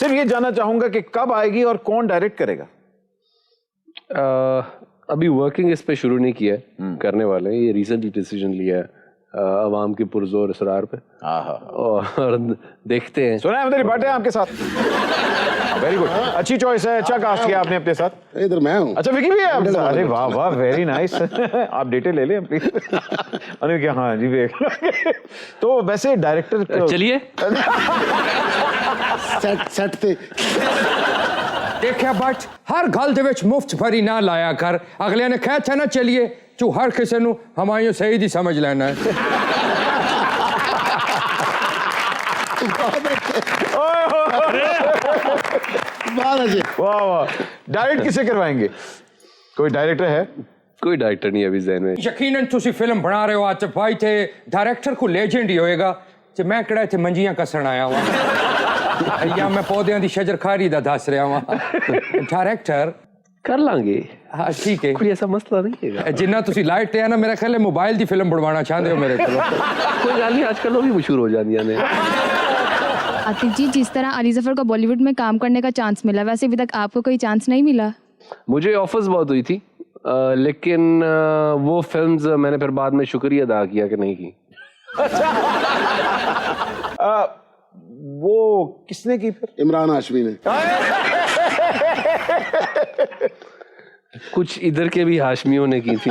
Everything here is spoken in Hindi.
सिर्फ ये जानना चाहूंगा कि कब आएगी और कौन डायरेक्ट करेगा? अभी वर्किंग इस पे शुरू नहीं किया है, करने वाले हैं। ये रिसेंटली डिसीजन लिया है अवाम के पुरजोर इसरार पे, और देखते हैं। सुना है मेरी बातें आपके साथ। वेरी गुड, अच्छी चॉइस है, अच्छा कास्ट किया आपने अपने साथ। इधर मैं हूँ। अच्छा विकी भी है आपके साथ? अरे वाह वाह, वेरी नाइस। आप डेटे ले लें प्लीज। अरे क्या, हाँ जी देख। तो वैसे डायरेक्टर चलिए सेट ते देखिया बट हर गल दे विच मुफ्त भरी ना लाया कर। अगले ने कहा था ना चलिए, तू हर किसी नू हमायूं सईद ही समझ लेना है। वाह वाह। डायरेक्ट किसे करवाएंगे? कोई डायरेक्टर है? कोई डायरेक्टर नहीं अभी ज़हन में। यकीनन तुसी फिल्म बना रहे हो आज भाई, थे डायरेक्टर को लेजेंड ही होएगा। ते मैं किहड़ा इत्थे मंजियां कसण आया हुआ या मैं पौधों की शजरखारी दा दस रहा हुआ। डायरेक्टर कर लांगे। हाँ ठीक है, कोई ऐसा मसला नहीं है। जिन्ना तुसी लाइट है ना, मेरा ख्याल है मोबाइल की फिल्म बनवाना चाहते हो मेरे को। कोई गल नहीं, आजकल वो भी मशहूर हो जाती ने। आतिफ जी, जिस तरह अली जफर को बॉलीवुड में काम करने का चांस मिला, वैसे अभी तक आपको कोई चांस नहीं मिला? मुझे ऑफर्स बहुत हुई थी, लेकिन वो फिल्म्स मैंने फिर बाद में शुक्रिया अदा किया कि नहीं की। वो किसने की फिर? इमरान हाशमी ने। कुछ इधर के भी हाशमियों ने की थी।